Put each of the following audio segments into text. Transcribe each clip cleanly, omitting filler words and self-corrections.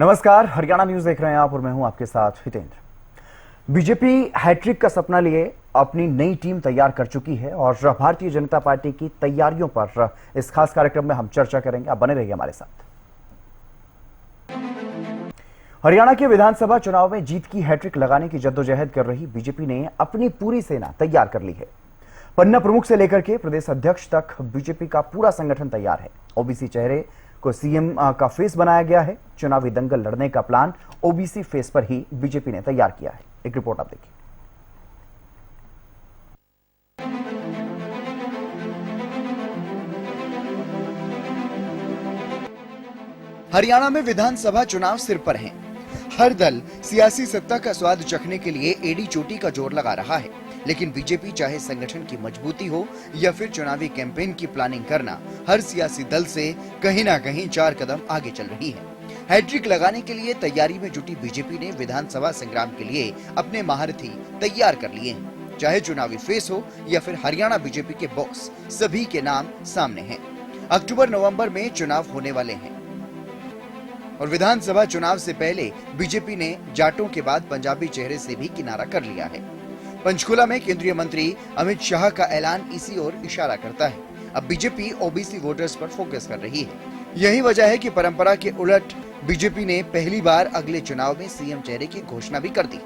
नमस्कार, हरियाणा न्यूज देख रहे हैं आप और मैं हूं आपके साथ हितेंद्र। बीजेपी हैट्रिक का सपना लिए अपनी नई टीम तैयार कर चुकी है और भारतीय जनता पार्टी की तैयारियों पर इस खास कार्यक्रम में हम चर्चा करेंगे। आप बने रहिए हमारे साथ। हरियाणा के विधानसभा चुनाव में जीत की हैट्रिक लगाने की जद्दोजहद कर रही बीजेपी ने अपनी पूरी सेना तैयार कर ली है। पन्ना प्रमुख से लेकर के प्रदेश अध्यक्ष तक बीजेपी का पूरा संगठन तैयार है। ओबीसी चेहरे को सीएम का फेस बनाया गया है। चुनावी दंगल लड़ने का प्लान ओबीसी फेस पर ही बीजेपी ने तैयार किया है। एक रिपोर्ट आप देखिए। हरियाणा में विधानसभा चुनाव सिर पर हैं। हर दल सियासी सत्ता का स्वाद चखने के लिए एड़ी चोटी का जोर लगा रहा है, लेकिन बीजेपी चाहे संगठन की मजबूती हो या फिर चुनावी कैंपेन की प्लानिंग करना, हर सियासी दल से कहीं ना कहीं 4 कदम आगे चल रही है। हैट्रिक लगाने के लिए तैयारी में जुटी बीजेपी ने विधानसभा संग्राम के लिए अपने महारथी तैयार कर लिए हैं। चाहे चुनावी फेस हो या फिर हरियाणा बीजेपी के बॉस, सभी के नाम सामने हैं। अक्टूबर-नवंबर में चुनाव होने वाले हैं और विधानसभा चुनाव से पहले बीजेपी ने जाटों के बाद पंजाबी चेहरे से भी किनारा कर लिया है। पंचकुला में केंद्रीय मंत्री अमित शाह का ऐलान इसी ओर इशारा करता है। अब बीजेपी ओबीसी वोटर्स पर फोकस कर रही है। यही वजह है कि परंपरा के उलट बीजेपी ने पहली बार अगले चुनाव में सीएम चेहरे की घोषणा भी कर दी।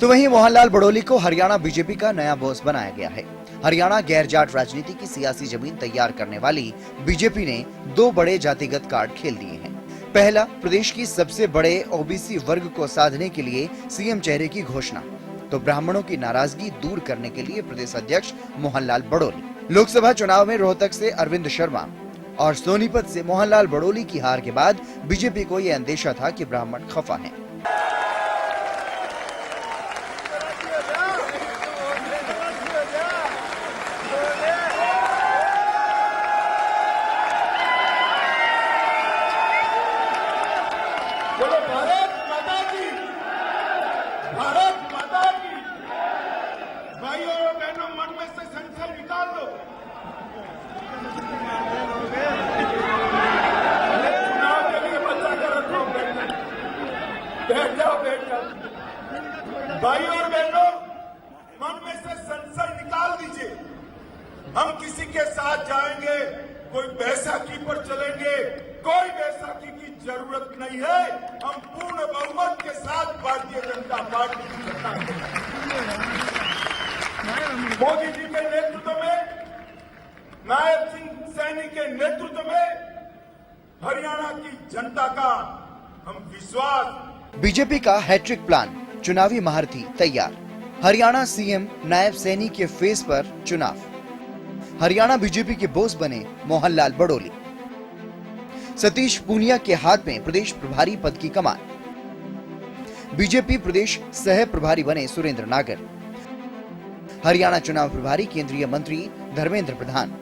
तो वहीं मोहनलाल बड़ोली को हरियाणा बीजेपी का नया बॉस बनाया गया है। हरियाणा गैर जाट राजनीति की सियासी जमीन तैयार करने वाली बीजेपी ने 2 बड़े जातिगत कार्ड खेल दिए हैं। पहला, प्रदेश की सबसे बड़े ओबीसी वर्ग को साधने के लिए सीएम चेहरे की घोषणा, तो ब्राह्मणों की नाराजगी दूर करने के लिए प्रदेश अध्यक्ष मोहनलाल बड़ोली। लोकसभा चुनाव में रोहतक से अरविंद शर्मा और सोनीपत से मोहनलाल बड़ोली की हार के बाद बीजेपी को यह अंदेशा था कि ब्राह्मण खफा हैं। भाइयों और बहनों, मन में से संशय निकाल दो। चुनाव के लिए बचा कर रखो। बैठ जाओ। भाइयों और बहनों, मन में से संशय निकाल दीजिए। हम किसी के साथ जाएंगे, कोई बैसाखी पर चलेंगे, कोई बैसाखी की जरूरत नहीं है। हम पूर्ण बहुमत के साथ भारतीय जनता पार्टी की सत्ता करेंगे। मोदी जी के नेतृत्व में, नायब सिंह सैनी के नेतृत्व में हरियाणा की जनता का हम विश्वास। बीजेपी का हैट्रिक प्लान, चुनावी महारथी तैयार। हरियाणा सीएम नायब सैनी के फेस पर चुनाव। हरियाणा बीजेपी के बॉस बने मोहनलाल बड़ोली। सतीश पूनिया के हाथ में प्रदेश प्रभारी पद की कमान। बीजेपी प्रदेश सह प्रभारी बने सुरेंद्र नागर। हरियाणा चुनाव प्रभारी केंद्रीय मंत्री धर्मेंद्र प्रधान।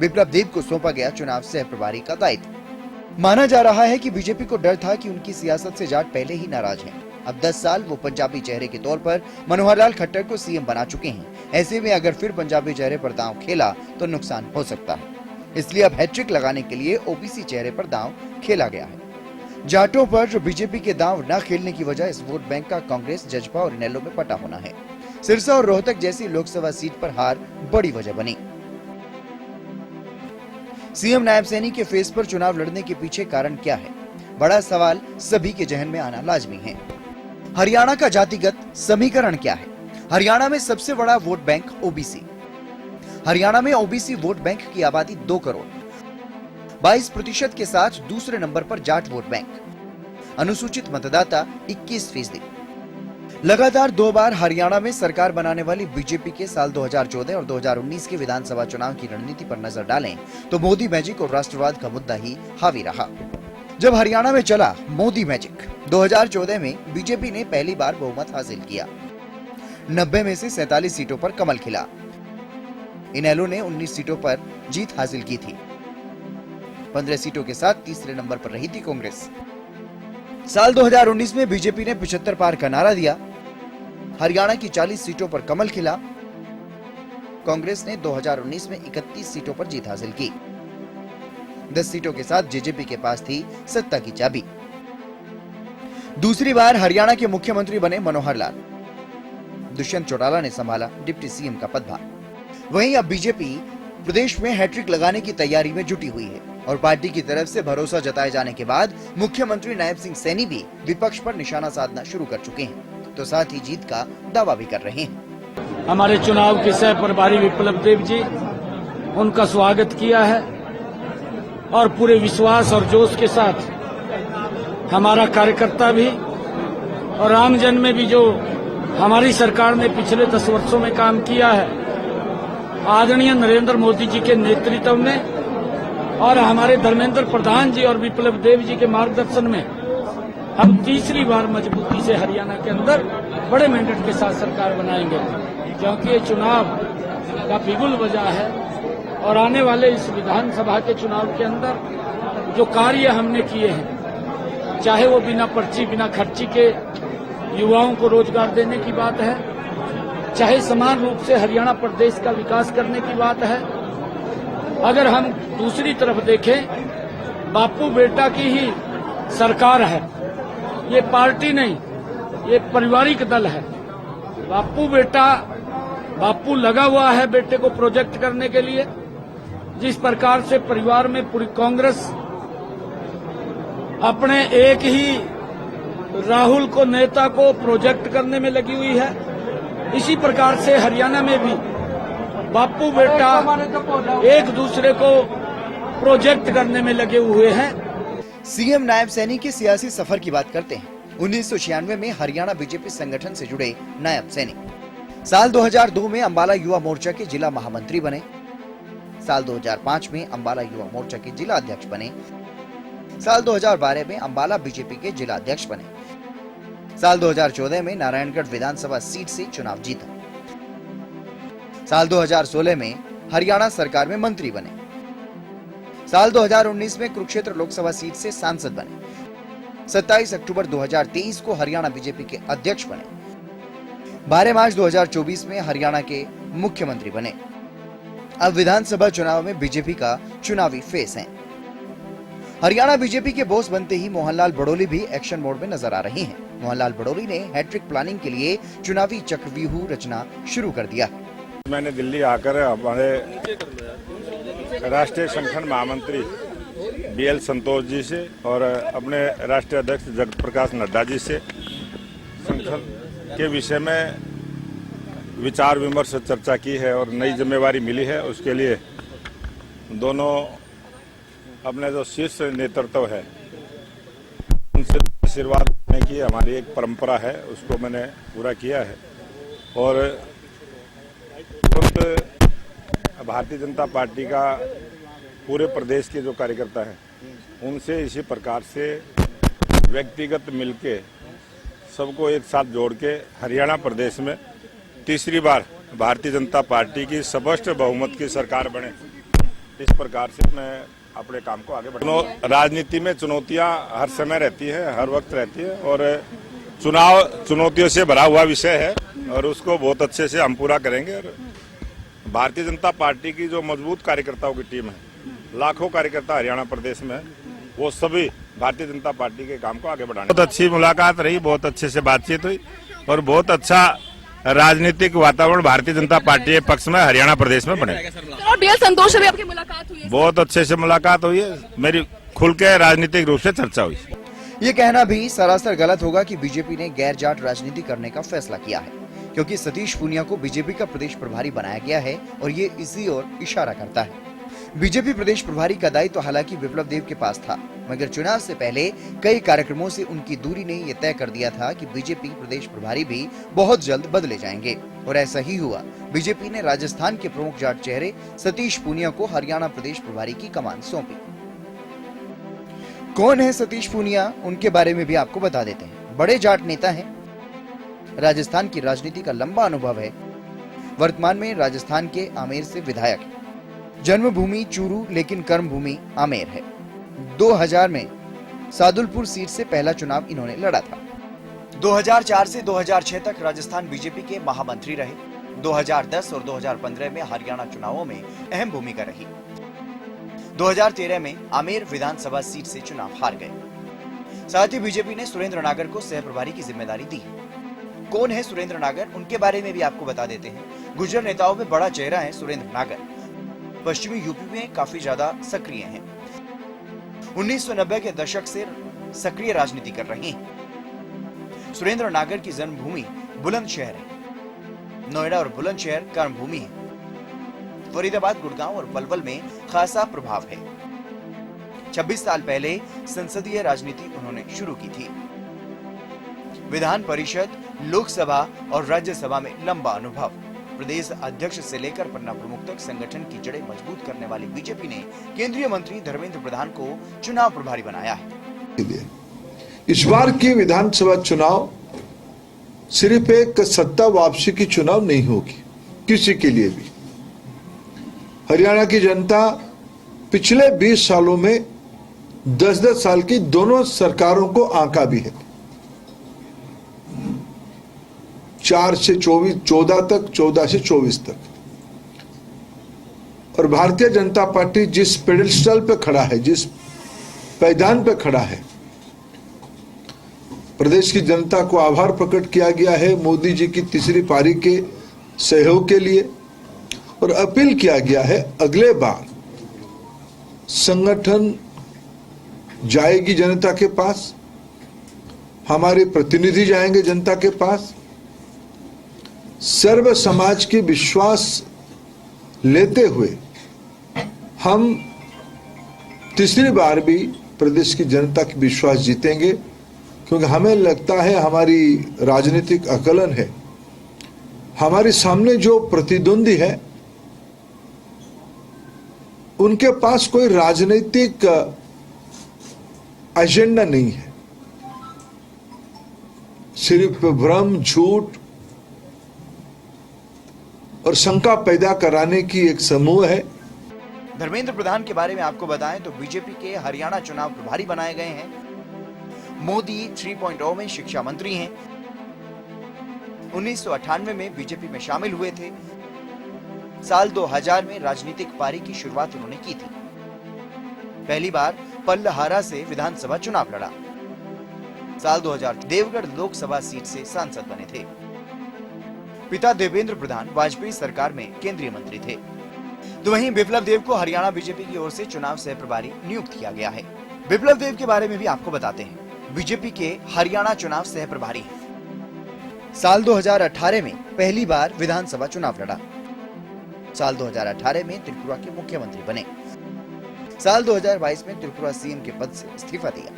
विप्लव देव को सौंपा गया चुनाव सह प्रभारी का दायित्व। माना जा रहा है कि बीजेपी को डर था कि उनकी सियासत से जाट पहले ही नाराज हैं। अब 10 साल वो पंजाबी चेहरे के तौर पर मनोहर लाल खट्टर को सीएम बना चुके हैं। ऐसे में अगर फिर पंजाबी चेहरे पर दांव खेला तो नुकसान हो सकता है। इसलिए अब हैट्रिक लगाने के लिए ओबीसी चेहरे पर दांव खेला गया है। जाटों पर बीजेपी के दांव न खेलने की वजह इस वोट बैंक का कांग्रेस, जजपा और इनेलो में पटा होना है। सिरसा और रोहतक जैसी लोकसभा सीट पर हार बड़ी वजह बनी। सीएम नायब सैनी के फेस पर चुनाव लड़ने के पीछे कारण क्या है? बड़ा सवाल सभी के जहन में आना लाजमी है। हरियाणा का जातिगत समीकरण क्या है? हरियाणा में सबसे बड़ा वोट बैंक ओबीसी। हरियाणा में ओबीसी वोट बैंक की आबादी 2 करोड़, 22% के साथ दूसरे नंबर पर जाट वोट बैंक। अनुसूचित मतदाता 21%। लगातार 2 बार हरियाणा में सरकार बनाने वाली बीजेपी के साल 2014 और 2019 के विधानसभा चुनाव की रणनीति पर नजर डालें तो मोदी मैजिक और राष्ट्रवाद का मुद्दा ही हावी रहा। जब हरियाणा में चला मोदी मैजिक, 2014 में बीजेपी ने पहली बार बहुमत हासिल किया। 90 में से 47 सीटों पर कमल खिला। इनेलो ने 19 सीटों पर जीत हासिल की थी। 15 सीटों के साथ तीसरे नंबर पर रही थी कांग्रेस। साल 2019 में बीजेपी ने 75 पार का नारा दिया। हरियाणा की 40 सीटों पर कमल खिला। कांग्रेस ने 2019 में 31 सीटों पर जीत हासिल की। 10 सीटों के साथ जेजेपी के पास थी सत्ता की चाबी। दूसरी बार हरियाणा के मुख्यमंत्री बने मनोहर लाल। दुष्यंत चौटाला ने संभाला डिप्टी सीएम का पदभार। वहीं अब बीजेपी प्रदेश में हैट्रिक लगाने की तैयारी में जुटी हुई है और पार्टी की तरफ से भरोसा जताए जाने के बाद मुख्यमंत्री नायब सिंह सैनी भी विपक्ष पर निशाना साधना शुरू कर चुके हैं, तो साथ ही जीत का दावा भी कर रहे हैं। हमारे चुनाव के सह प्रभारी विप्लव देव जी, उनका स्वागत किया है और पूरे विश्वास और जोश के साथ हमारा कार्यकर्ता भी और आमजन में भी जो हमारी सरकार ने पिछले 10 वर्षों में काम किया है, आदरणीय नरेंद्र मोदी जी के नेतृत्व में और हमारे धर्मेंद्र प्रधान जी और विप्लव देव जी के मार्गदर्शन में हम तीसरी बार मजबूती से हरियाणा के अंदर बड़े मैंडेट के साथ सरकार बनाएंगे, क्योंकि ये चुनाव का बिगुल बजा है और आने वाले इस विधानसभा के चुनाव के अंदर जो कार्य हमने किए हैं, चाहे वो बिना पर्ची बिना खर्ची के युवाओं को रोजगार देने की बात है, चाहे समान रूप से हरियाणा प्रदेश का विकास करने की बात है। अगर हम दूसरी तरफ देखें, बापू बेटा की ही सरकार है, ये पार्टी नहीं, ये पारिवारिक दल है। बापू लगा हुआ है बेटे को प्रोजेक्ट करने के लिए। जिस प्रकार से परिवार में पूरी कांग्रेस अपने एक ही राहुल को नेता को प्रोजेक्ट करने में लगी हुई है, इसी प्रकार से हरियाणा में भी बापू बेटा एक दूसरे को प्रोजेक्ट करने में लगे हुए हैं। सीएम नायब सैनी के सियासी सफर की बात करते हैं। 1996 में हरियाणा बीजेपी संगठन से जुड़े नायब सैनी साल 2002 में अंबाला युवा मोर्चा के जिला महामंत्री बने। साल 2005 में अंबाला युवा मोर्चा के जिला अध्यक्ष बने। साल 2012 में अंबाला बीजेपी के जिला अध्यक्ष बने। साल 2014 में नारायणगढ़ विधानसभा सीट से चुनाव जीता। साल 2016 में हरियाणा सरकार में मंत्री बने। साल 2019 में कुरुक्षेत्र लोकसभा सीट से सांसद बने। 27 अक्टूबर 2023 को हरियाणा बीजेपी के अध्यक्ष बने। 12 मार्च 2024 में हरियाणा के मुख्यमंत्री बने। अब विधानसभा चुनाव में बीजेपी का चुनावी फेस है। हरियाणा बीजेपी के बॉस बनते ही मोहनलाल बड़ोली भी एक्शन मोड में नजर आ रहे हैं। मोहनलाल बड़ोली ने हैट्रिक प्लानिंग के लिए चुनावी चक्रव्यूह रचना शुरू कर दिया। मैंने दिल्ली आकर हमारे राष्ट्रीय संगठन महामंत्री BL संतोष जी से और अपने राष्ट्रीय अध्यक्ष जगत प्रकाश नड्डा जी से संगठन के विषय में विचार विमर्श चर्चा की है और नई जिम्मेवारी मिली है। उसके लिए दोनों अपने जो शीर्ष नेतृत्व है उनसे आशीर्वाद देने की हमारी एक परंपरा है, उसको मैंने पूरा किया है। और भारतीय जनता पार्टी का पूरे प्रदेश के जो कार्यकर्ता हैं उनसे इसी प्रकार से व्यक्तिगत मिलके सबको एक साथ जोड़ के हरियाणा प्रदेश में तीसरी बार भारतीय जनता पार्टी की स्पष्ट बहुमत की सरकार बने, इस प्रकार से मैं अपने काम को आगे बढ़ाऊं। राजनीति में चुनौतियां हर समय रहती है, हर वक्त रहती है और चुनाव चुनौतियों से भरा हुआ विषय है और उसको बहुत अच्छे से हम पूरा करेंगे। और भारतीय जनता पार्टी की जो मजबूत कार्यकर्ताओं की टीम है, लाखों कार्यकर्ता हरियाणा प्रदेश में, वो सभी भारतीय जनता पार्टी के काम को आगे बढ़ाने। बहुत अच्छी मुलाकात रही, बहुत अच्छे से बातचीत हुई और बहुत अच्छा राजनीतिक वातावरण भारतीय जनता पार्टी के पक्ष में हरियाणा प्रदेश में बने। और BL संतोष से भी आपकी मुलाकात हुई है? बहुत अच्छे से मुलाकात हुई है, मेरी खुल के राजनीतिक रूप से चर्चा हुई। ये कहना भी सरासर गलत होगा कि बीजेपी ने गैर जाट राजनीति करने का फैसला किया है, क्योंकि सतीश पूनिया को बीजेपी का प्रदेश प्रभारी बनाया गया है और ये इसी ओर इशारा करता है। बीजेपी प्रदेश प्रभारी का दायित्व हालांकि विप्लव देव के पास था, मगर चुनाव से पहले कई कार्यक्रमों से उनकी दूरी ने यह तय कर दिया था कि बीजेपी प्रदेश प्रभारी भी बहुत जल्द बदले जाएंगे और ऐसा ही हुआ। बीजेपी ने राजस्थान के प्रमुख जाट चेहरे सतीश पूनिया को हरियाणा प्रदेश प्रभारी की कमान सौंपी। कौन है सतीश पूनिया, उनके बारे में भी आपको बता देते हैं। बड़े जाट नेता हैं, राजस्थान की राजनीति का लंबा अनुभव है। वर्तमान में राजस्थान के आमेर से विधायक है। जन्मभूमि चूरू लेकिन कर्मभूमि आमेर है। 2000 में सादुलपुर सीट से पहला चुनाव इन्होंने लड़ा था। 2004 से 2006 तक राजस्थान बीजेपी के महामंत्री रहे। 2010 और 2015 में हरियाणा चुनावों में अहम भूमिका रही। 2013 में आमेर विधानसभा सीट से चुनाव हार गए। साथ ही बीजेपी ने सुरेंद्र नागर को सह प्रभारी की जिम्मेदारी दी है। कौन है सुरेंद्र नागर, उनके बारे में भी आपको बता देते हैं। गुर्जर नेताओं में बड़ा चेहरा है सुरेंद्र नागर। पश्चिमी यूपी में काफी ज्यादा सक्रिय हैं। 1990 के दशक से सक्रिय राजनीति कर रहे हैं। सुरेंद्र नागर की जन्मभूमि बुलंदशहर है। नोएडा और बुलंदशहर कर्मभूमि है। फरीदाबाद, गुड़गांव और पलवल में खासा प्रभाव है। 26 साल पहले संसदीय राजनीति उन्होंने शुरू की थी। विधान परिषद, लोकसभा और राज्यसभा में लंबा अनुभव। प्रदेश अध्यक्ष से लेकर पन्ना प्रमुख तक संगठन की जड़ें मजबूत करने वाली बीजेपी ने केंद्रीय मंत्री धर्मेंद्र प्रधान को चुनाव प्रभारी बनाया है। इस बार की विधानसभा चुनाव सिर्फ एक सत्ता वापसी की चुनाव नहीं होगी, किसी के लिए भी। हरियाणा की जनता पिछले 20 सालों में 10-10 साल की दोनों सरकारों को आंका भी है। 4 से 24, 14 तक, 14 से 24 तक। और भारतीय जनता पार्टी जिस पेडेस्टल पे खड़ा है, जिस पैदान पे खड़ा है, प्रदेश की जनता को आभार प्रकट किया गया है मोदी जी की तीसरी पारी के सहयोग के लिए, और अपील किया गया है अगले बार संगठन जाएगी जनता के पास, हमारे प्रतिनिधि जाएंगे जनता के पास, सर्व समाज की विश्वास लेते हुए हम तीसरी बार भी प्रदेश की जनता की विश्वास जीतेंगे, क्योंकि हमें लगता है, हमारी राजनीतिक आकलन है, हमारे सामने जो प्रतिद्वंदी है उनके पास कोई राजनीतिक एजेंडा नहीं है। सिर्फ भ्रम, झूठ और शंका पैदा कराने की एक समूह है। धर्मेंद्र प्रधान के बारे में आपको बताएं तो बीजेपी के हरियाणा चुनाव प्रभारी बनाए गए हैं। मोदी 3.0 में शिक्षा मंत्री हैं। 1998 में बीजेपी में शामिल हुए थे। साल 2000 में राजनीतिक पारी की शुरुआत उन्होंने की थी। पहली बार पल्लहारा से विधानसभा चुनाव लड़ा। साल 2000 देवगढ़ लोकसभा सीट से सांसद बने थे। पिता देवेंद्र प्रधान वाजपेयी सरकार में केंद्रीय मंत्री थे। तो वहीं बिप्लब देव को हरियाणा बीजेपी की ओर से चुनाव सह प्रभारी नियुक्त किया गया है। बिप्लब देव के बारे में भी आपको बताते हैं। बीजेपी के हरियाणा चुनाव सह प्रभारी हैं। साल 2018 में पहली बार विधानसभा चुनाव लड़ा। साल 2018 में त्रिपुरा के मुख्यमंत्री बने। साल 2022 में त्रिपुरा सीएम के पद से इस्तीफा दिया।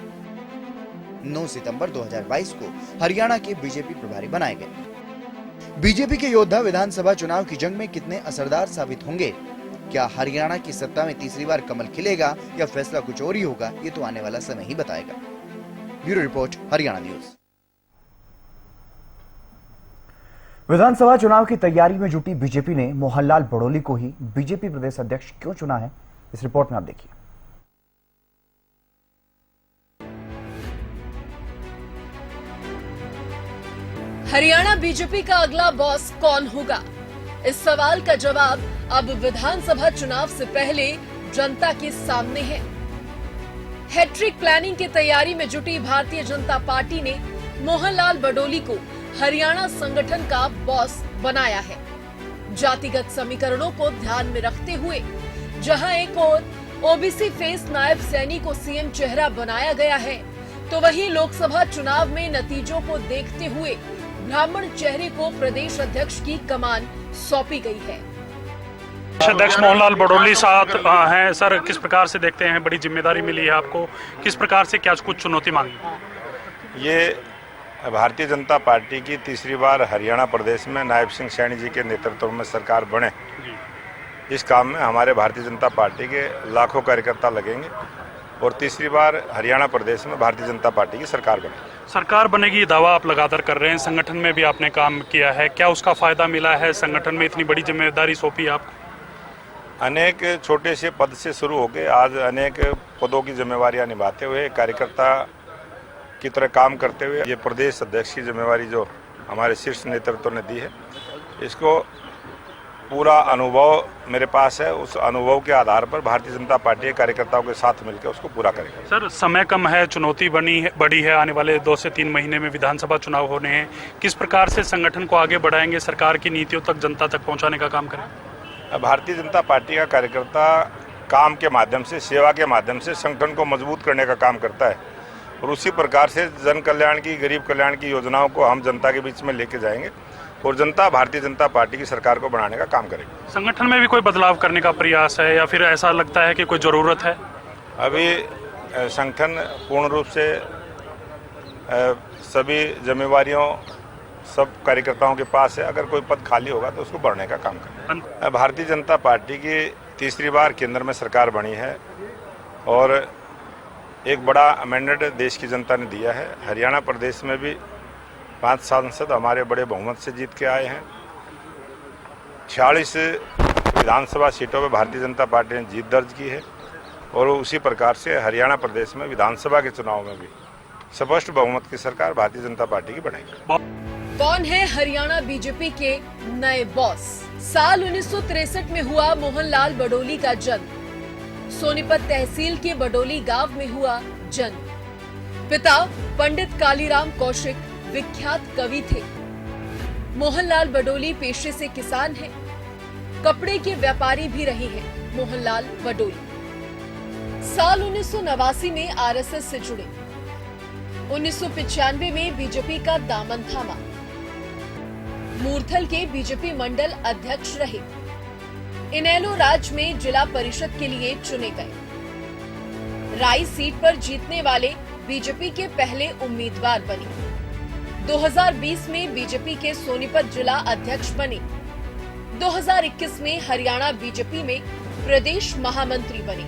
9 सितंबर 2022 को हरियाणा के बीजेपी प्रभारी बनाए गए। बीजेपी के योद्धा विधानसभा चुनाव की जंग में कितने असरदार साबित होंगे? क्या हरियाणा की सत्ता में तीसरी बार कमल खिलेगा या फैसला कुछ और ही होगा? ये तो आने वाला समय ही बताएगा। Bureau report, Haryana news. विधानसभा चुनाव की तैयारी में जुटी बीजेपी ने मोहनलाल बड़ोली को ही बीजेपी प्रदेश अध्यक्ष क्यों चुना है, इस रिपोर्ट में आप देखिए। हरियाणा बीजेपी का अगला बॉस कौन होगा? इस सवाल का जवाब अब विधानसभा चुनाव से पहले जनता के सामने है। हैट्रिक प्लानिंग की तैयारी में जुटी भारतीय जनता पार्टी ने मोहनलाल बड़ोली को हरियाणा संगठन का बॉस बनाया है। जातिगत समीकरणों को ध्यान में रखते हुए जहां एक और ओबीसी फेस नायब सैनी को सीएम चेहरा बनाया गया है, तो वहीं लोकसभा चुनाव में नतीजों को देखते हुए ब्राह्मण चेहरे को प्रदेश अध्यक्ष की कमान सौंपी गई है। अध्यक्ष मोहनलाल बड़ोली साथ हैं सर, किस प्रकार से देखते हैं? बड़ी जिम्मेदारी मिली है आपको, किस प्रकार से क्या कुछ चुनौती मांगी? ये भारतीय जनता पार्टी की तीसरी बार हरियाणा प्रदेश में नायब सिंह सैनी जी के नेतृत्व में सरकार बने। इस काम में हमारे भारतीय जनता पार्टी के लाखों कार्यकर्ता लगेंगे और तीसरी बार हरियाणा प्रदेश में भारतीय जनता पार्टी की सरकार बनेगी। सरकार बनेगी दावा आप लगातार कर रहे हैं, संगठन में भी आपने काम किया है, क्या उसका फायदा मिला है? संगठन में इतनी बड़ी जिम्मेदारी सौंपी आपको? अनेक छोटे से पद से शुरू होकर आज अनेक पदों की जिम्मेवारियां निभाते हुए, कार्यकर्ता की तरह काम करते हुए ये प्रदेश अध्यक्ष की जिम्मेवारी जो हमारे शीर्ष नेतृत्व ने दी है, इसको पूरा अनुभव मेरे पास है। उस अनुभव के आधार पर भारतीय जनता पार्टी के कार्यकर्ताओं के साथ मिलकर उसको पूरा करेगा। सर, समय कम है, चुनौती बड़ी है, आने वाले 2 से 3 महीने में विधानसभा चुनाव होने हैं। किस प्रकार से संगठन को आगे बढ़ाएंगे, सरकार की नीतियों तक, जनता तक पहुंचाने का काम करें? भारतीय जनता पार्टी का कार्यकर्ता काम के माध्यम से, सेवा के माध्यम से संगठन को मजबूत करने का काम करता है और उसी प्रकार से जन कल्याण की, गरीब कल्याण की योजनाओं को हम जनता के बीच में लेके जाएंगे और जनता भारतीय जनता पार्टी की सरकार को बनाने का काम करेगी। संगठन में भी कोई बदलाव करने का प्रयास है या फिर ऐसा लगता है कि कोई ज़रूरत है? अभी संगठन पूर्ण रूप से सभी जिम्मेवारियों सब कार्यकर्ताओं के पास है। अगर कोई पद खाली होगा तो उसको बढ़ने का काम करें। भारतीय जनता पार्टी की तीसरी बार केंद्र में सरकार बनी है और एक बड़ा अमेंडेड देश की जनता ने दिया है। हरियाणा प्रदेश में भी 5 सांसद हमारे बड़े बहुमत से जीत के आए हैं। 46 विधानसभा सीटों पर भारतीय जनता पार्टी ने जीत दर्ज की है और उसी प्रकार से हरियाणा प्रदेश में विधानसभा के चुनाव में भी स्पष्ट बहुमत की सरकार भारतीय जनता पार्टी की बनेगी। कौन है हरियाणा बीजेपी के नए बॉस? साल 1963 में हुआ मोहनलाल बडोली का जन्म। सोनीपत तहसील के बडोली गांव में हुआ जन्म। पिता पंडित कालीराम कौशिक विख्यात कवि थे। मोहनलाल बडोली पेशे से किसान हैं। कपड़े के व्यापारी भी रहे हैं मोहनलाल बडोली। साल 1989 में आरएसएस से जुड़े। 1995 में बीजेपी का दामन थामा। मूर्थल के बीजेपी मंडल अध्यक्ष रहे। इनेलो राज्य में जिला परिषद के लिए चुने गए। राई सीट पर जीतने वाले बीजेपी के पहले उम्मीदवार बने। 2020 में बीजेपी के सोनीपत जिला अध्यक्ष बने। 2021 में हरियाणा बीजेपी में प्रदेश महामंत्री बने।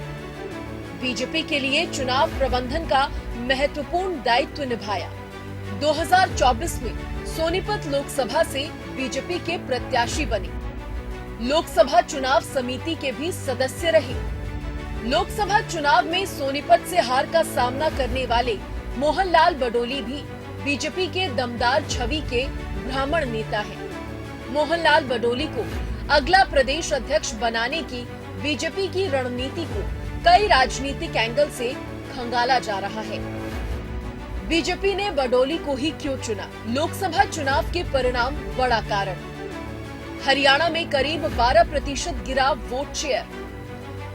बीजेपी के लिए चुनाव प्रबंधन का महत्वपूर्ण दायित्व निभाया। 2024 में सोनीपत लोकसभा से बीजेपी के प्रत्याशी बने। लोकसभा चुनाव समिति के भी सदस्य रहे। लोकसभा चुनाव में सोनीपत से हार का सामना करने वाले मोहनलाल बडोली भी बीजेपी के दमदार छवि के ब्राह्मण नेता हैं। मोहनलाल बडोली को अगला प्रदेश अध्यक्ष बनाने की बीजेपी की रणनीति को कई राजनीतिक एंगल से खंगाला जा रहा है। बीजेपी ने बडोली को ही क्यों चुना? लोकसभा चुनाव के परिणाम बड़ा कारण। हरियाणा में करीब 12% गिरा वोट शेयर।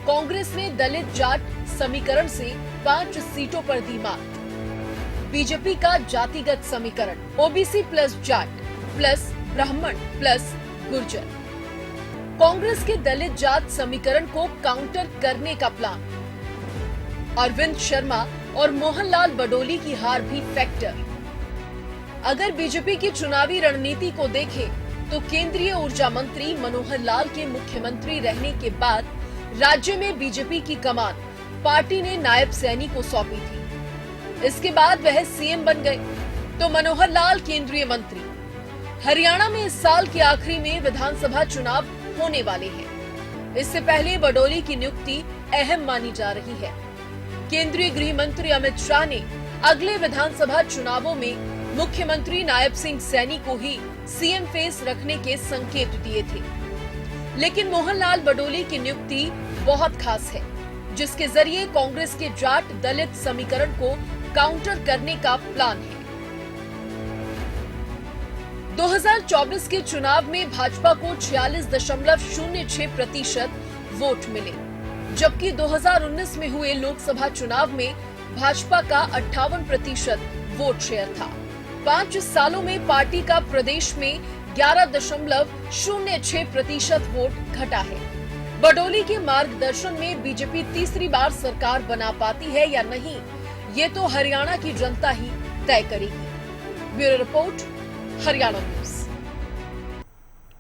कांग्रेस ने दलित जाट समीकरण से 5 सीटों पर दी मात। बीजेपी का जातिगत समीकरण ओबीसी प्लस जाट प्लस ब्राह्मण प्लस गुर्जर। कांग्रेस के दलित जात समीकरण को काउंटर करने का प्लान। अरविंद शर्मा और मोहनलाल बडोली की हार भी फैक्टर। अगर बीजेपी की चुनावी रणनीति को देखें तो केंद्रीय ऊर्जा मंत्री मनोहर लाल के मुख्यमंत्री रहने के बाद राज्य में बीजेपी की कमान पार्टी ने नायब सैनी को सौंपी थी। इसके बाद वह सीएम बन गए तो मनोहर लाल केंद्रीय मंत्री। हरियाणा में इस साल के आखिरी में विधानसभा चुनाव होने वाले हैं। इससे पहले बडोली की नियुक्ति अहम मानी जा रही है। केंद्रीय गृह मंत्री अमित शाह ने अगले विधानसभा चुनावों में मुख्यमंत्री नायब सिंह सैनी को ही सीएम फेस रखने के संकेत दिए थे। लेकिन मोहनलाल बडोली की नियुक्ति बहुत खास है, जिसके जरिए कांग्रेस के जाट दलित समीकरण को काउंटर करने का प्लान है। 2024 के चुनाव में भाजपा को 46.06% वोट मिले, जबकि 2019 में हुए लोकसभा चुनाव में भाजपा का 58% वोट शेयर था। 5 सालों में पार्टी का प्रदेश में 11.06% वोट घटा है। बडोली के मार्गदर्शन में बीजेपी तीसरी बार सरकार बना पाती है या नहीं, ये तो हरियाणा की जनता ही तय करेगी। Bureau report, Haryana news.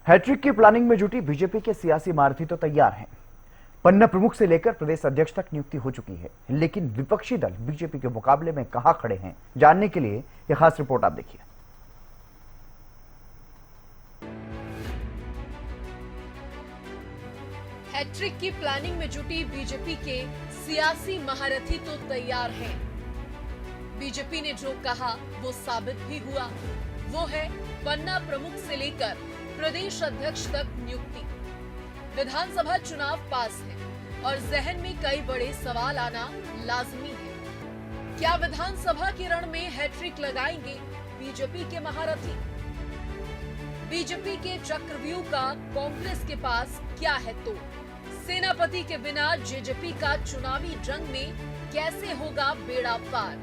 Hat-trick की प्लानिंग में जुटी बीजेपी के सियासी महारथी तो तैयार हैं। पन्ना प्रमुख से लेकर प्रदेश अध्यक्ष तक नियुक्ति हो चुकी है, लेकिन विपक्षी दल बीजेपी के मुकाबले में कहां खड़े हैं, जानने के लिए यह खास रिपोर्ट आप देखिए। हैट्रिक की प्लानिंग में जुटी बीजेपी के सियासी महारथी तो तैयार हैं। बीजेपी ने जो कहा वो साबित भी हुआ। वो है पन्ना प्रमुख से लेकर प्रदेश अध्यक्ष तक नियुक्ति। विधानसभा चुनाव पास है और जहन में कई बड़े सवाल आना लाजमी है। क्या विधानसभा के रण में हैट्रिक लगाएंगे बीजेपी के महारथी? बीजेपी के चक्रव्यूह का कांग्रेस के पास क्या है तो? सेनापति के बिना जेजेपी का चुनावी जंग में कैसे होगा बेड़ा पार?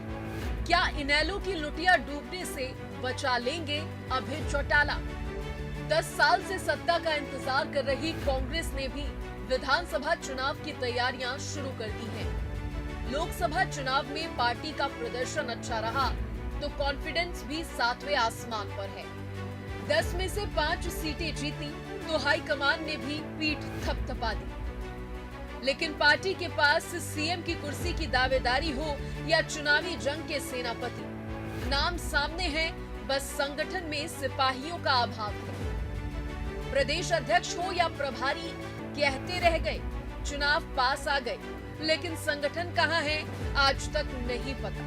क्या इनेलो की लुटिया डूबने से बचा लेंगे अभय चौटाला? 10 साल से सत्ता का इंतजार कर रही कांग्रेस ने भी विधानसभा चुनाव की तैयारियां शुरू कर दी हैं। लोकसभा चुनाव में पार्टी का प्रदर्शन अच्छा रहा तो कॉन्फिडेंस भी 7वें आसमान पर है। 10 में से 5 सीटें जीती तो हाईकमान ने भी पीठ थपथपा दी। लेकिन पार्टी के पास सीएम की कुर्सी की दावेदारी हो या चुनावी जंग के सेनापति, नाम सामने है, बस संगठन में सिपाहियों का अभाव है। प्रदेश अध्यक्ष हो या प्रभारी कहते रह गए, चुनाव पास आ गए, लेकिन संगठन कहां है आज तक नहीं पता।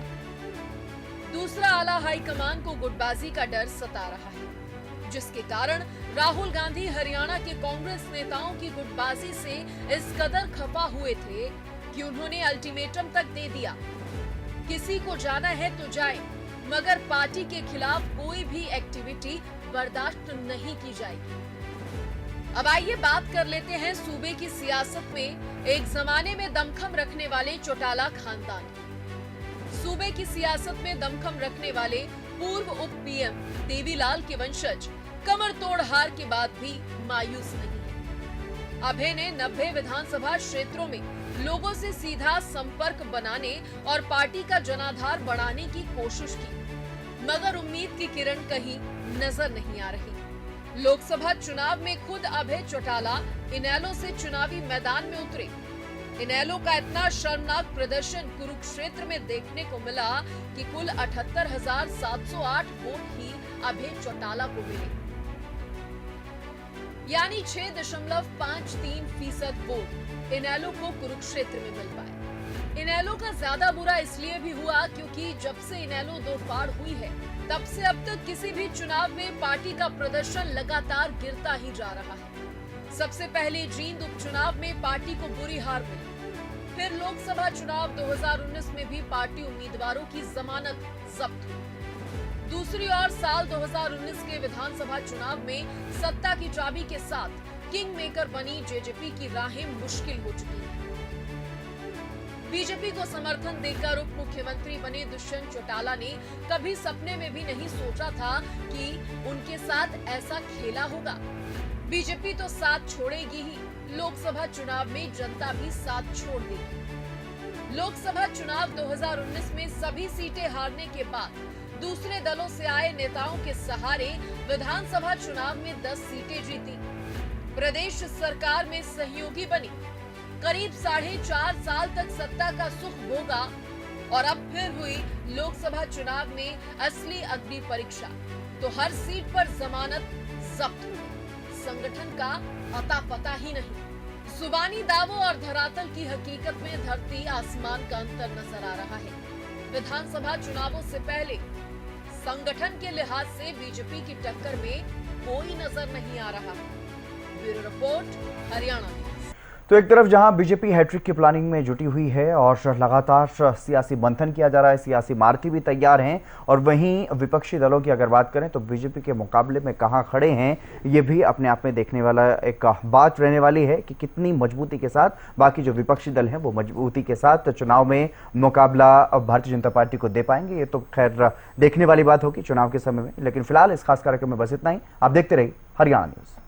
दूसरा, आला हाईकमान को गुटबाजी का डर सता रहा है, जिसके कारण राहुल गांधी हरियाणा के कांग्रेस नेताओं की गुटबाजी से इस कदर खफा हुए थे कि उन्होंने अल्टीमेटम तक दे दिया, किसी को जाना है तो जाए, मगर पार्टी के खिलाफ कोई भी एक्टिविटी बर्दाश्त नहीं की जाएगी। अब आइए बात कर लेते हैं सूबे की सियासत में एक जमाने में दमखम रखने वाले चौटाला खानदान। सूबे की सियासत में दमखम रखने वाले पूर्व उप पीएम देवीलाल के वंशज कमर तोड़ हार के बाद भी मायूस नहीं है। अभय ने 90 विधानसभा क्षेत्रों में लोगों से सीधा संपर्क बनाने और पार्टी का जनाधार बढ़ाने की कोशिश की, मगर उम्मीद की किरण कहीं नजर नहीं आ रही। लोकसभा चुनाव में खुद अभय चौटाला इनेलो से चुनावी मैदान में उतरे। इनेलो का इतना शर्मनाक प्रदर्शन कुरुक्षेत्र में देखने को मिला कि कुल 78,708 वोट ही अभय चौटाला को मिले, यानी 6.53% वोट इनेलो को कुरुक्षेत्र में मिल पाए। इनेलो का ज्यादा बुरा इसलिए भी हुआ क्योंकि जब से इनेलो दो फाड़ हुई है, तब से अब तक किसी भी चुनाव में पार्टी का प्रदर्शन लगातार गिरता ही जा रहा है। सबसे पहले जींद उपचुनाव में पार्टी को बुरी हार मिली, फिर लोकसभा चुनाव 2019 में भी पार्टी उम्मीदवारों की जमानत जब्त हुई। दूसरी ओर साल 2019 के विधानसभा चुनाव में सत्ता की चाबी के साथ किंग मेकर बनी जेजेपी की राहें मुश्किल हो चुकी है। बीजेपी को समर्थन देकर उप मुख्यमंत्री बने दुष्यंत चौटाला ने कभी सपने में भी नहीं सोचा था कि उनके साथ ऐसा खेला होगा। बीजेपी तो साथ छोड़ेगी ही, लोकसभा चुनाव में जनता भी साथ छोड़ देगी। लोकसभा चुनाव 2019 में सभी सीटें हारने के बाद दूसरे दलों से आए नेताओं के सहारे विधानसभा चुनाव में 10 सीटें जीती, प्रदेश सरकार में सहयोगी बनी, करीब 4.5 साल तक सत्ता का सुख भोगा और अब फिर हुई लोकसभा चुनाव में असली अग्नि परीक्षा तो हर सीट पर जमानत जब्त हुई। संगठन का अता पता ही नहीं। जुबानी दावों और धरातल की हकीकत में धरती आसमान का अंतर नजर आ रहा है। विधानसभा चुनावों से पहले संगठन के लिहाज से बीजेपी की टक्कर में कोई नजर नहीं आ रहा। Bureau report, Haryana news. तो एक तरफ जहां बीजेपी हैट्रिक की प्लानिंग में जुटी हुई है और लगातार सियासी मंथन किया जा रहा है, सियासी मार्ती भी तैयार हैं, और वहीं विपक्षी दलों की अगर बात करें तो बीजेपी के मुकाबले में कहां खड़े हैं, ये भी अपने आप में देखने वाला एक बात रहने वाली है कि कितनी मजबूती के साथ बाकी जो विपक्षी दल हैं वो मजबूती के साथ चुनाव में मुकाबला भारतीय जनता पार्टी को दे पाएंगे। ये तो खैर देखने वाली बात होगी चुनाव के समय में, लेकिन फिलहाल इस खास कार्यक्रम में बस इतना ही। आप देखते रहिए हरियाणा न्यूज।